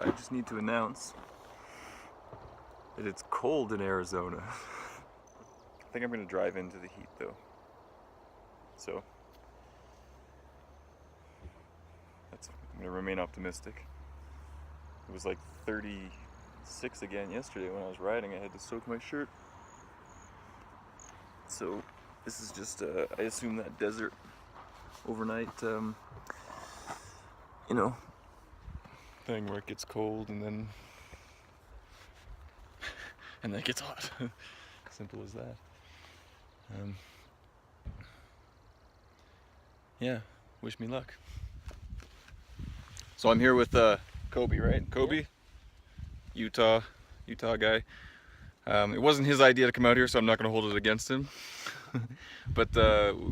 I just need to announce that it's cold in Arizona. I think I'm gonna drive into the heat though. So I'm gonna remain optimistic. It was like 36 again yesterday when I was riding. I had to soak my shirt. So this is just, I assume that desert overnight, you know, thing where it gets cold and then it gets hot. Simple as that. Yeah, wish me luck. So I'm here with Kobe, right? Kobe, yeah. Utah guy. It wasn't his idea to come out here, so I'm not going to hold it against him. But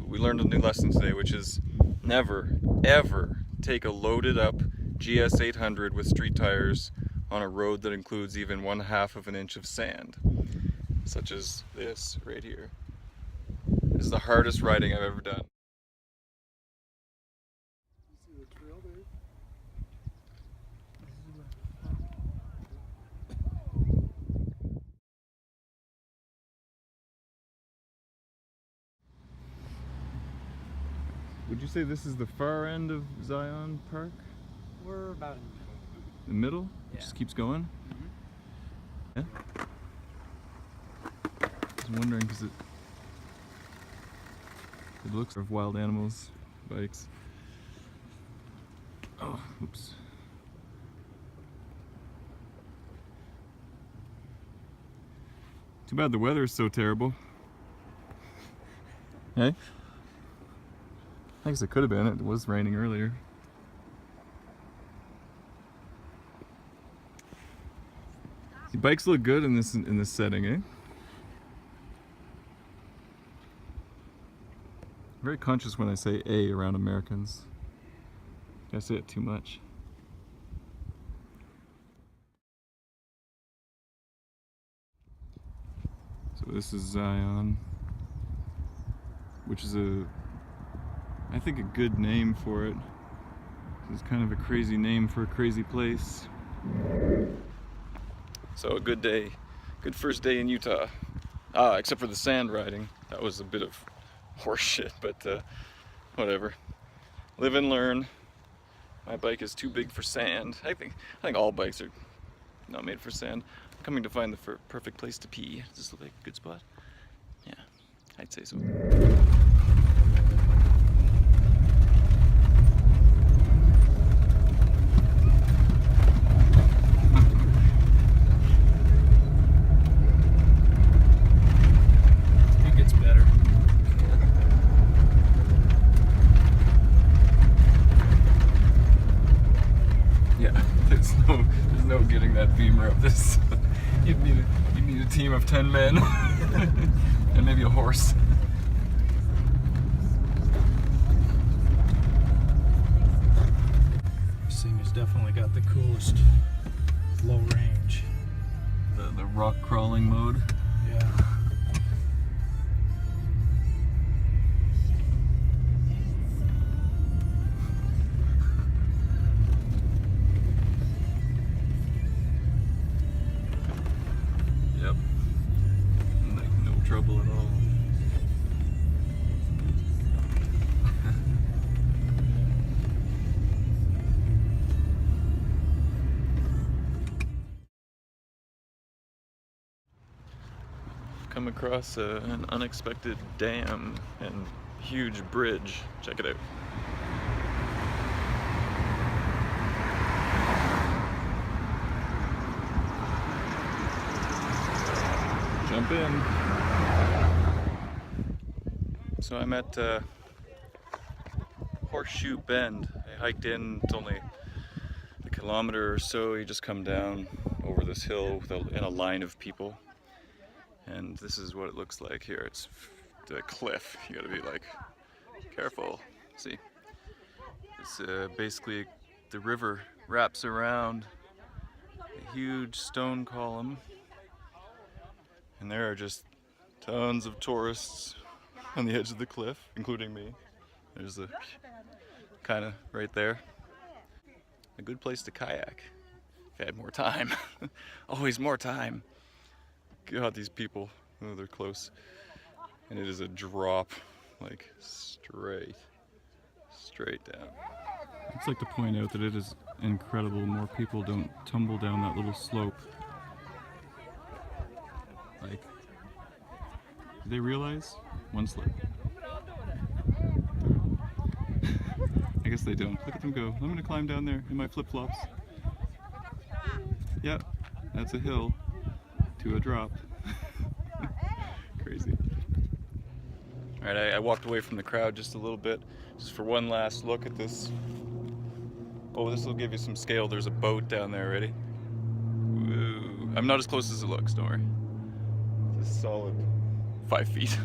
we learned a new lesson today, which is never, ever take a loaded up GS 800 with street tires on a road that includes even 1/2 of an inch of sand, such as this right here. This is the hardest riding I've ever done. Would you say this is the far end of Zion Park? We're about in the middle. Yeah. It just keeps going? Mm-hmm. Yeah? I was wondering because it looks like wild animals, bikes. Oh, oops. Too bad the weather is so terrible. Hey? I guess it could have been. It was raining earlier. The bikes look good in this setting, eh? I'm very conscious when I say "a" around Americans. I say it too much. So this is Zion, which is I think a good name for it. It's kind of a crazy name for a crazy place. So a good day, good first day in Utah. Except for the sand riding. That was a bit of horse shit, but whatever. Live and learn. My bike is too big for sand. I think all bikes are not made for sand. I'm coming to find the perfect place to pee. Does this look like a good spot? Yeah, I'd say so. There's no getting that beamer up this. You'd need a team of 10 men and maybe a horse. This thing has definitely got the coolest low range. The rock crawling mode. Yeah. Trouble at all. Come across an unexpected dam and huge bridge. Check it out. Jump in. So I'm at Horseshoe Bend. I hiked in. It's only a kilometer or so. You just come down over this hill in a line of people. And this is what it looks like here. It's the cliff. You gotta be like careful. See? It's basically the river wraps around a huge stone column. And there are just tons of tourists on the edge of the cliff, including me. There's the kind of right there. A good place to kayak If I had more time. Always more time. God, these people, oh, they're close. And it is a drop, like straight down. I'd like to point out that it is incredible. More people don't tumble down that little slope. Like, do they realize? One slip. I guess they don't. Look at them go. I'm gonna climb down there in my flip-flops. Yep, that's a hill to a drop. Crazy. Alright, I walked away from the crowd just a little bit, just for one last look at this. Oh, this will give you some scale. There's a boat down there already. Woo. I'm not as close as it looks, don't worry. It's a solid 5 feet.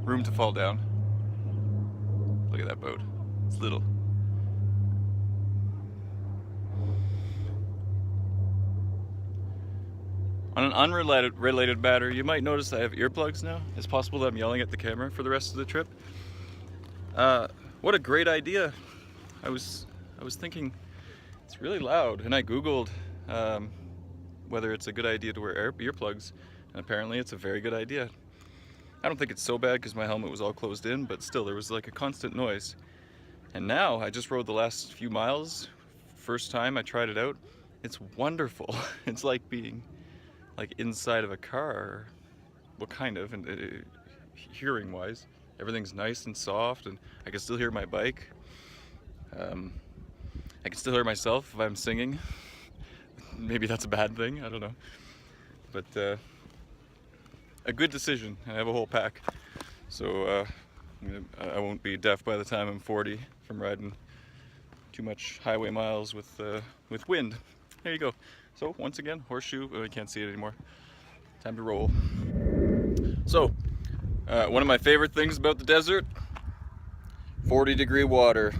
Room to fall down. Look at that boat. It's little. On an unrelated matter, you might notice I have earplugs now. It's possible that I'm yelling at the camera for the rest of the trip. What a great idea. I was thinking it's really loud, and I googled whether it's a good idea to wear earplugs, and apparently it's a very good idea. I don't think it's so bad because my helmet was all closed in, but still there was like a constant noise. And now I just rode the last few miles. First time I tried it out. It's wonderful. It's like being like inside of a car. Well, kind of, and hearing wise, everything's nice and soft, and I can still hear my bike. I can still hear myself if I'm singing. Maybe that's a bad thing, I don't know. But a good decision. I have a whole pack, so I won't be deaf by the time I'm 40 from riding too much highway miles with wind. There you go. So once again, Horseshoe. Oh, I can't see it anymore. Time to roll. So one of my favorite things about the desert: 40-degree water.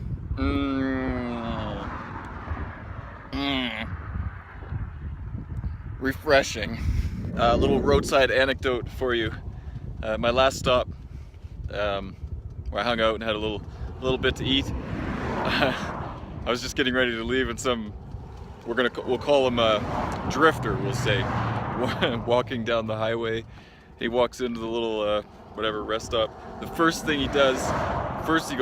Refreshing. A little roadside anecdote for you. My last stop, where I hung out and had a little bit to eat. I was just getting ready to leave, and we'll call him a drifter, we'll say, walking down the highway. He walks into the little whatever rest stop. The first thing he does, he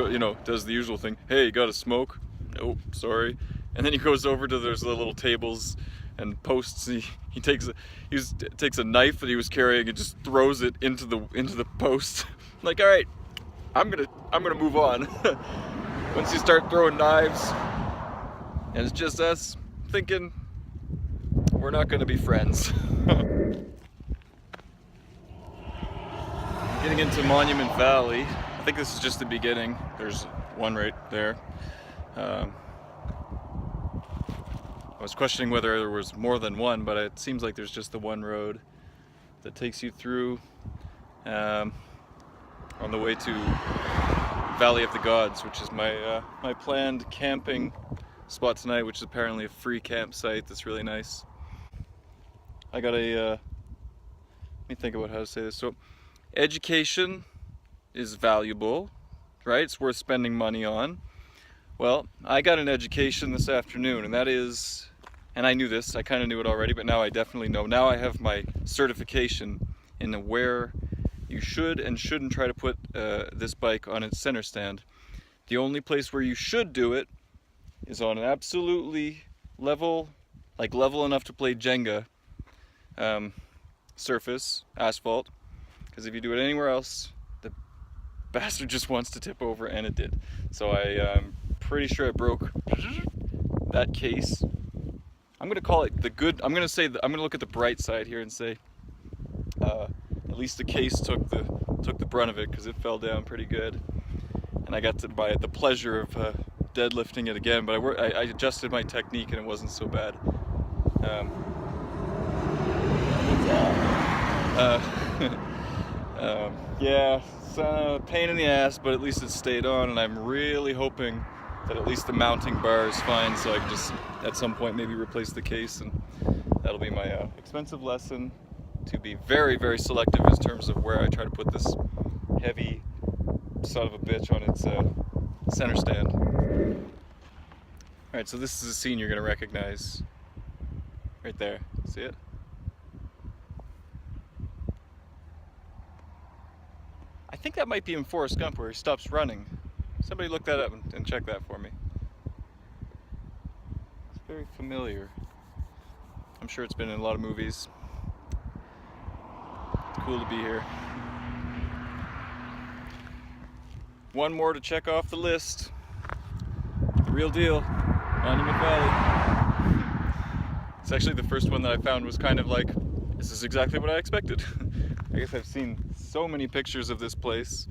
does the usual thing. Hey, you got a smoke? Nope, sorry. And then he goes over to those little tables and posts. He takes a knife that he was carrying and just throws it into the post. Like, all right, I'm gonna move on. Once you start throwing knives, and it's just us, thinking we're not gonna be friends. Getting into Monument Valley. I think this is just the beginning. There's one right there. I was questioning whether there was more than one, but it seems like there's just the one road that takes you through on the way to Valley of the Gods, which is my planned camping spot tonight, which is apparently a free campsite that's really nice. I got let me think about how to say this. So, education is valuable, right? It's worth spending money on. Well, I got an education this afternoon, and that is, and I knew this, I kind of knew it already, but now I definitely know. Now I have my certification in where you should and shouldn't try to put this bike on its center stand. The only place where you should do it is on an absolutely level enough to play Jenga surface, asphalt, because if you do it anywhere else, the bastard just wants to tip over, and it did. So I'm pretty sure I broke that case. I'm gonna call it the good. I'm gonna look at the bright side here and say at least the case took the brunt of it, because it fell down pretty good, and I got to buy the pleasure of deadlifting it again. But I adjusted my technique, and it wasn't so bad. Yeah, it's a pain in the ass, but at least it stayed on, and I'm really hoping that at least the mounting bar is fine, so I can just at some point maybe replace the case, and that'll be my expensive lesson to be very, very selective in terms of where I try to put this heavy son of a bitch on its center stand. Alright, so this is a scene you're going to recognize. Right there. See it? I think that might be in Forrest Gump where he stops running. Somebody look that up and check that for me. It's very familiar. I'm sure it's been in a lot of movies. It's cool to be here. One more to check off the list. The real deal. Monument Valley. It's actually the first one that I found was kind of like, this is exactly what I expected. I guess I've seen so many pictures of this place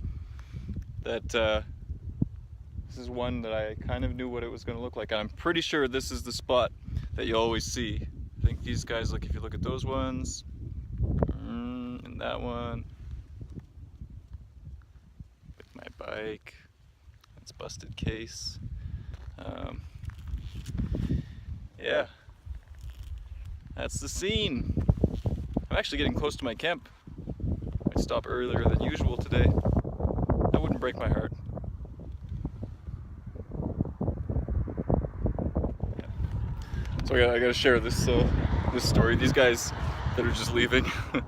that this is one that I kind of knew what it was going to look like. And I'm pretty sure this is the spot that you always see. I think these guys, like if you look at those ones, and that one, with my bike, that's busted case. Yeah, that's the scene. I'm actually getting close to my camp. I stopped earlier than usual today. That wouldn't break my heart. Yeah. So I gotta share this this story. These guys that are just leaving, the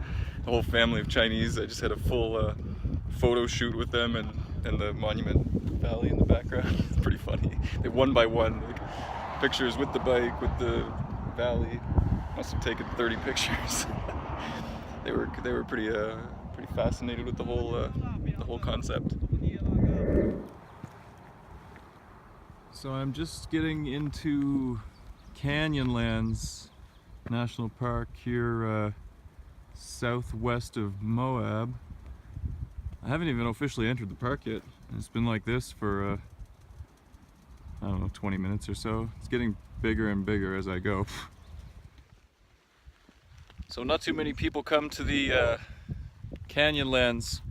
whole family of Chinese. I just had a full photo shoot with them and the Monument Valley in the background. It's pretty funny. They one by one, like, pictures with the bike, with the valley. Must have taken 30 pictures. They were pretty fascinated with the whole concept. So I'm just getting into Canyonlands National Park here, southwest of Moab. I haven't even officially entered the park yet. It's been like this for I don't know, 20 minutes or so. It's getting bigger and bigger as I go. So not too many people come to the Canyonlands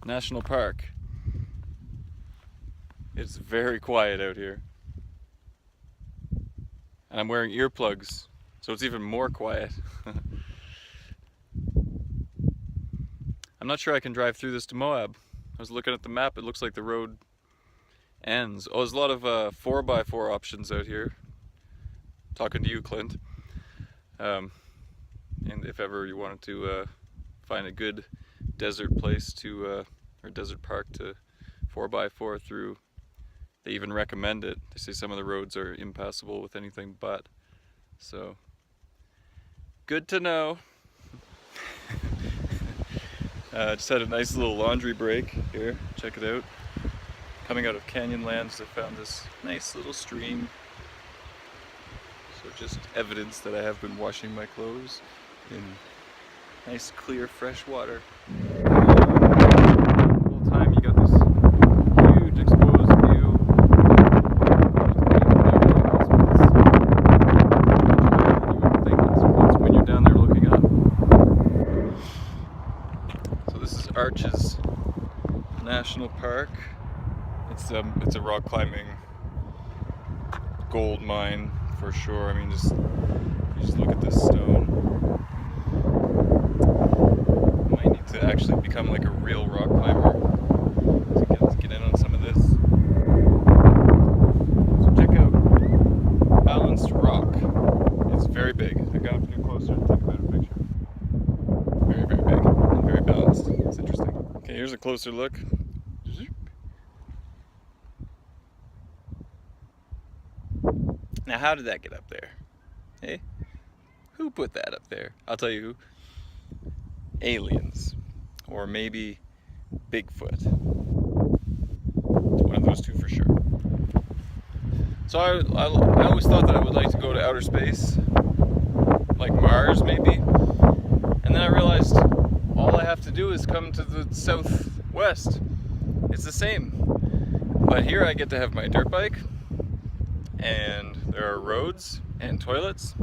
National Park. It's very quiet out here. And I'm wearing earplugs, so it's even more quiet. I'm not sure I can drive through this to Moab. I was looking at the map, it looks like the road ends. Oh, there's a lot of 4x4 options out here. Talking to you, Clint. And if ever you wanted to find a good desert place to, or desert park to 4x4 through, they even recommend it. They say some of the roads are impassable with anything but. So, good to know. Just had a nice little laundry break here. Check it out. Coming out of Canyonlands, I found this nice little stream. So just evidence that I have been washing my clothes in nice, clear, fresh water. The whole time you got this huge exposed view. When you're down there looking up. So this is Arches National Park. It's a rock climbing gold mine for sure. I mean, you just look at this stone. Might need to actually become like a real rock climber to get in on some of this. So check out Balanced Rock. It's very big. I got up here closer to take a better picture. Very, very big and very balanced. It's interesting. Okay, here's a closer look. Now, how did that get up there? Hey? Who put that up there? I'll tell you who. Aliens. Or maybe Bigfoot. One of those two for sure. So I always thought that I would like to go to outer space. Like Mars, maybe. And then I realized all I have to do is come to the southwest. It's the same. But here I get to have my dirt bike. And there are roads and toilets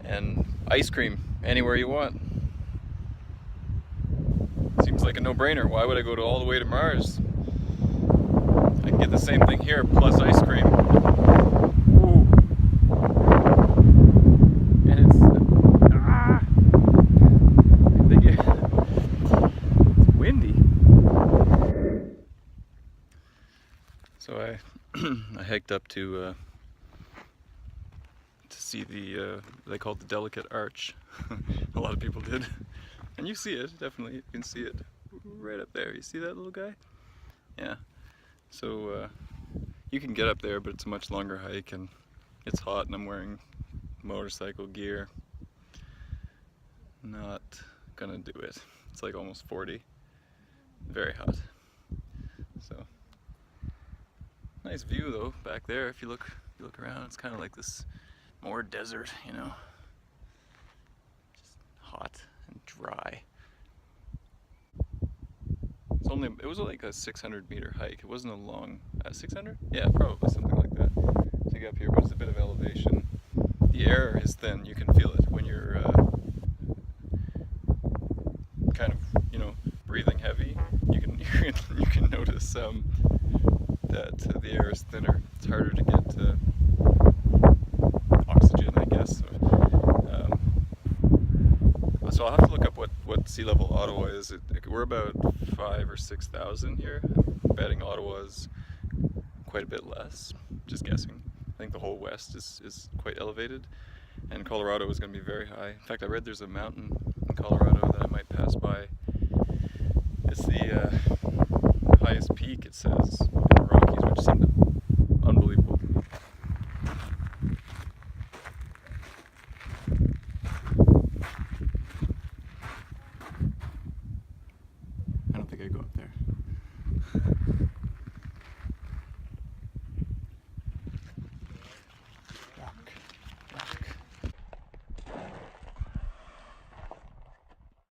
and ice cream anywhere you want. Seems like a no-brainer. Why would I go all the way to Mars? I can get the same thing here plus ice cream. Ooh. And it's it's windy. So I hiked up to see the, they call it the delicate arch. A lot of people did. And you see it, definitely. You can see it right up there. You see that little guy? Yeah. So you can get up there, but it's a much longer hike and it's hot and I'm wearing motorcycle gear. Not gonna do it. It's like almost 40. Very hot. So nice view though back there. If you look around, it's kind of like this more desert, you know. Just hot and dry. It was like a 600-meter hike. It wasn't a long 600? Yeah, probably something like that to get up here, but it's a bit of elevation. The air is thin. You can feel it when you're kind of, you know, breathing heavy. You can notice that the air is thinner. It's harder to get oxygen, I guess. So I'll have to look up what sea level Ottawa is. We're about 5,000 or 6,000 here. I'm betting Ottawa's quite a bit less. Just guessing. I think the whole west is quite elevated, and Colorado is going to be very high. In fact, I read there's a mountain in Colorado that I might pass by. It's the highest peak, it says, in the Rockies, which seemed unbelievable. I don't think I go up there.